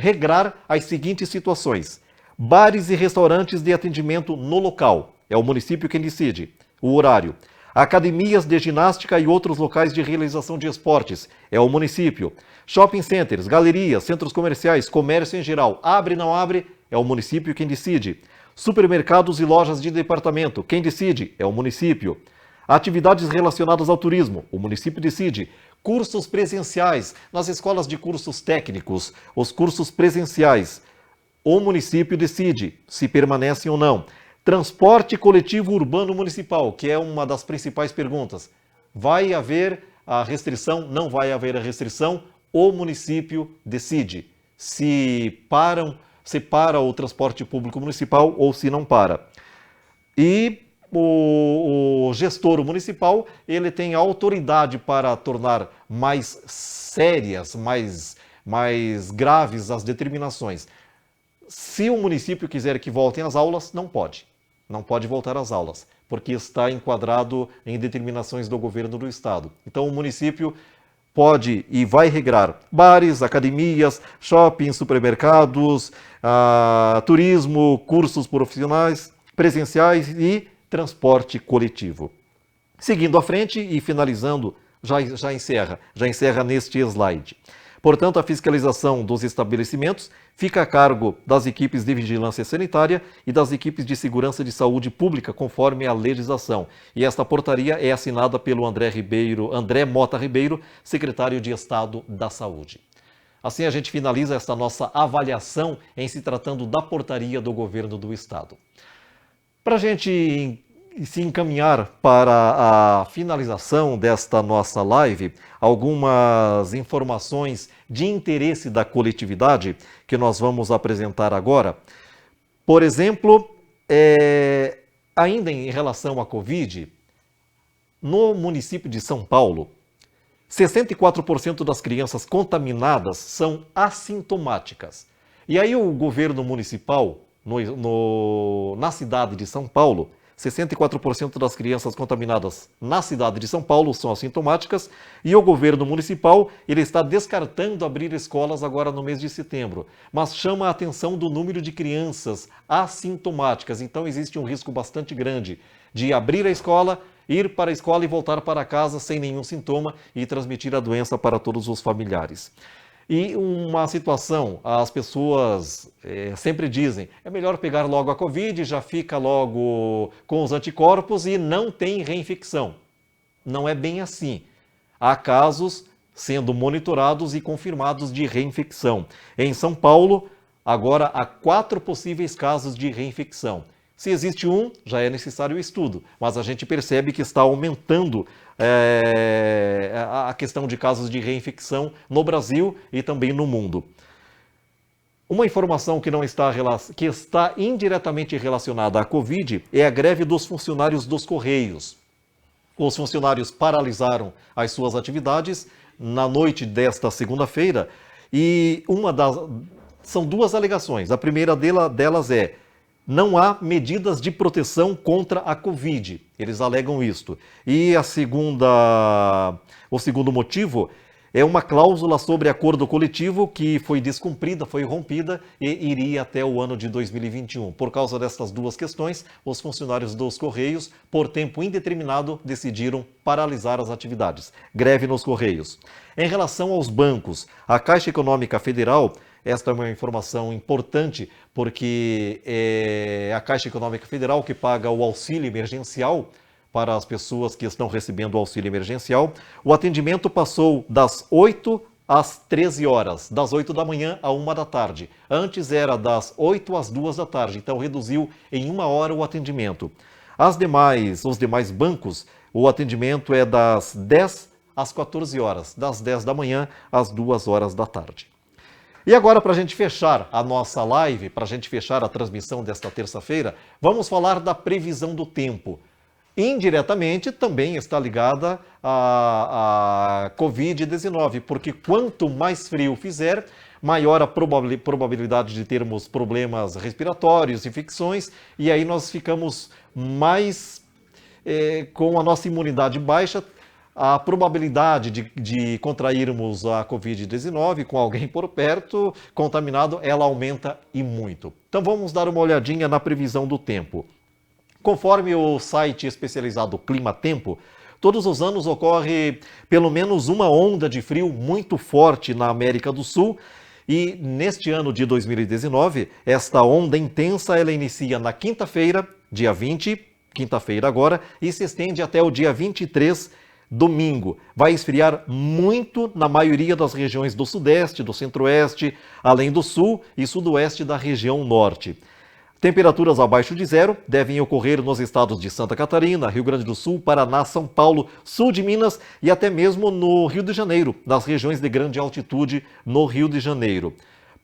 regrar as seguintes situações. Bares e restaurantes de atendimento no local. É o município quem decide o horário. Academias de ginástica e outros locais de realização de esportes. É o município. Shopping centers, galerias, centros comerciais, comércio em geral. Abre, não abre, é o município quem decide. Supermercados e lojas de departamento. Quem decide? É o município. Atividades relacionadas ao turismo. O município decide. Cursos presenciais. Nas escolas de cursos técnicos, os cursos presenciais. O município decide se permanecem ou não. Transporte coletivo urbano municipal, que é uma das principais perguntas. Vai haver a restrição? Não vai haver a restrição? O município decide se para o transporte público municipal ou se não para. E o gestor municipal, ele tem autoridade para tornar mais sérias, mais graves as determinações. Se o município quiser que voltem às aulas, não pode. Não pode voltar às aulas, porque está enquadrado em determinações do governo do estado. Então o município pode e vai regrar bares, academias, shoppings, supermercados, turismo, cursos profissionais, presenciais e transporte coletivo. Seguindo à frente e finalizando, já encerra neste slide. Portanto, a fiscalização dos estabelecimentos fica a cargo das equipes de vigilância sanitária e das equipes de segurança de saúde pública, conforme a legislação. E esta portaria é assinada pelo André Mota Ribeiro, secretário de Estado da Saúde. Assim a gente finaliza esta nossa avaliação em se tratando da portaria do governo do Estado. Para a gente se encaminhar para a finalização desta nossa live, algumas informações de interesse da coletividade que nós vamos apresentar agora. Por exemplo, ainda em relação à Covid, no município de São Paulo, 64% das crianças contaminadas são assintomáticas. E aí o governo municipal, na cidade de São Paulo, 64% das crianças contaminadas na cidade de São Paulo são assintomáticas e o governo municipal ele está descartando abrir escolas agora no mês de setembro, mas chama a atenção do número de crianças assintomáticas. Então existe um risco bastante grande de abrir a escola, ir para a escola e voltar para casa sem nenhum sintoma e transmitir a doença para todos os familiares. E uma situação, as pessoas sempre dizem, é melhor pegar logo a Covid, já fica logo com os anticorpos e não tem reinfecção. Não é bem assim. Há casos sendo monitorados e confirmados de reinfecção. Em São Paulo, agora há 4 possíveis casos de reinfecção. Se existe um, já é necessário o estudo, mas a gente percebe que está aumentando a questão de casos de reinfecção no Brasil e também no mundo. Uma informação que está indiretamente relacionada à Covid é a greve dos funcionários dos Correios. Os funcionários paralisaram as suas atividades na noite desta segunda-feira e são 2 alegações. A primeira delas é: não há medidas de proteção contra a Covid. Eles alegam isto. E o segundo motivo é uma cláusula sobre acordo coletivo que foi descumprida, foi rompida e iria até o ano de 2021. Por causa dessas 2 questões, os funcionários dos Correios, por tempo indeterminado, decidiram paralisar as atividades. Greve nos Correios. Em relação aos bancos, a Caixa Econômica Federal, esta é uma informação importante porque é a Caixa Econômica Federal que paga o auxílio emergencial para as pessoas que estão recebendo o auxílio emergencial. O atendimento passou das 8 às 13 horas, das 8 da manhã à 1 da tarde. Antes era das 8 às 2 da tarde, então reduziu em 1 hora o atendimento. Os demais bancos, o atendimento é das 10 às 14 horas, das 10 da manhã às 2 horas da tarde. E agora, para a gente fechar a nossa live, para a gente fechar a transmissão desta terça-feira, vamos falar da previsão do tempo. Indiretamente também está ligada à Covid-19, porque quanto mais frio fizer, maior a probabilidade de termos problemas respiratórios, infecções, e aí nós ficamos mais com a nossa imunidade baixa. A probabilidade de contrairmos a Covid-19 com alguém por perto contaminado, ela aumenta e muito. Então vamos dar uma olhadinha na previsão do tempo. Conforme o site especializado Clima Tempo, todos os anos ocorre pelo menos uma onda de frio muito forte na América do Sul e neste ano de 2019, esta onda intensa ela inicia na quinta-feira, dia 20, quinta-feira agora, e se estende até o dia 23, domingo. Vai esfriar muito na maioria das regiões do sudeste, do centro-oeste, além do sul e sudoeste da região norte. Temperaturas abaixo de zero devem ocorrer nos estados de Santa Catarina, Rio Grande do Sul, Paraná, São Paulo, sul de Minas e até mesmo no Rio de Janeiro, nas regiões de grande altitude no Rio de Janeiro.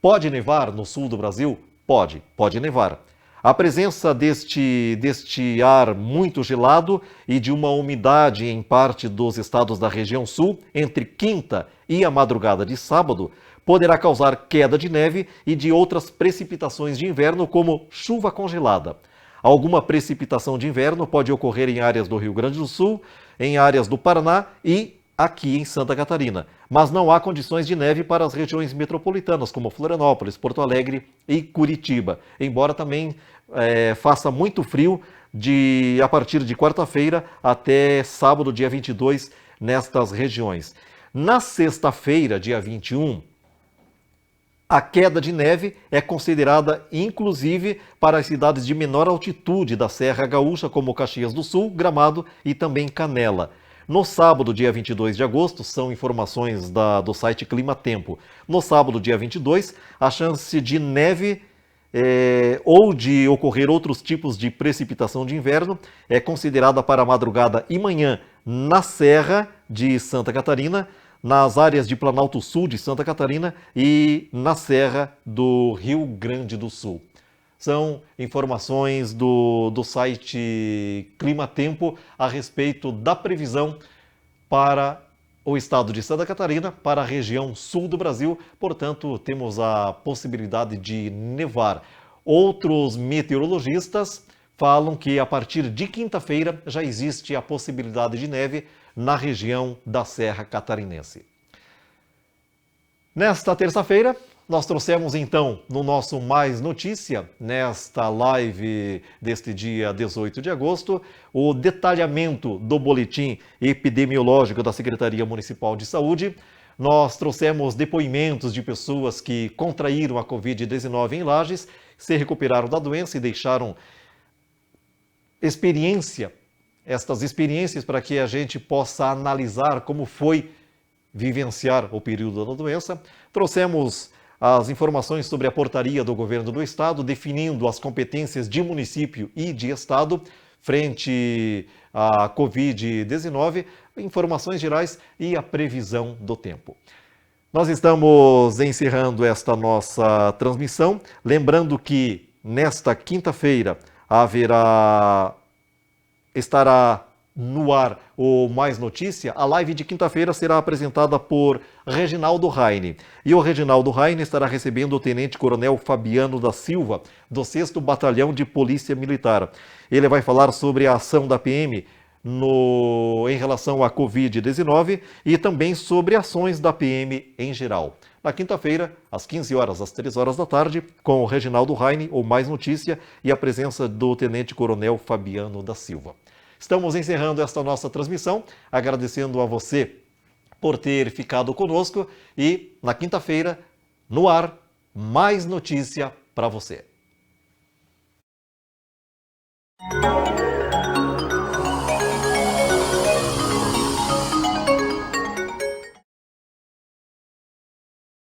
Pode nevar no sul do Brasil? Pode nevar. A presença deste ar muito gelado e de uma umidade em parte dos estados da região sul, entre quinta e a madrugada de sábado, poderá causar queda de neve e de outras precipitações de inverno, como chuva congelada. Alguma precipitação de inverno pode ocorrer em áreas do Rio Grande do Sul, em áreas do Paraná e aqui em Santa Catarina. Mas não há condições de neve para as regiões metropolitanas, como Florianópolis, Porto Alegre e Curitiba. Embora também faça muito frio a partir de quarta-feira até sábado, dia 22, nestas regiões. Na sexta-feira, dia 21, a queda de neve é considerada inclusive para as cidades de menor altitude da Serra Gaúcha, como Caxias do Sul, Gramado e também Canela. No sábado, dia 22 de agosto, são informações do site Clima Tempo. No sábado, dia 22, a chance de neve ou de ocorrer outros tipos de precipitação de inverno é considerada para a madrugada e manhã na Serra de Santa Catarina, nas áreas de Planalto Sul de Santa Catarina e na Serra do Rio Grande do Sul. São informações do site Clima Tempo a respeito da previsão para o estado de Santa Catarina, para a região sul do Brasil. Portanto, temos a possibilidade de nevar. Outros meteorologistas falam que a partir de quinta-feira já existe a possibilidade de neve na região da Serra Catarinense. Nesta terça-feira, nós trouxemos então no nosso Mais Notícia, nesta live deste dia 18 de agosto, o detalhamento do boletim epidemiológico da Secretaria Municipal de Saúde. Nós trouxemos depoimentos de pessoas que contraíram a Covid-19 em Lages, se recuperaram da doença e deixaram estas experiências para que a gente possa analisar como foi vivenciar o período da doença. Trouxemos as informações sobre a portaria do governo do estado, definindo as competências de município e de estado frente à Covid-19, informações gerais e a previsão do tempo. Nós estamos encerrando esta nossa transmissão, lembrando que nesta quinta-feira estará no ar o Mais Notícia. A live de quinta-feira será apresentada por Reginaldo Raine. E o Reginaldo Raine estará recebendo o Tenente-Coronel Fabiano da Silva, do 6º Batalhão de Polícia Militar. Ele vai falar sobre a ação da PM em relação à Covid-19 e também sobre ações da PM em geral. Na quinta-feira, às 15 horas, às 3 horas da tarde, com o Reginaldo Raine, o Mais Notícia, e a presença do Tenente-Coronel Fabiano da Silva. Estamos encerrando esta nossa transmissão, agradecendo a você por ter ficado conosco e na quinta-feira, no ar, mais notícia para você.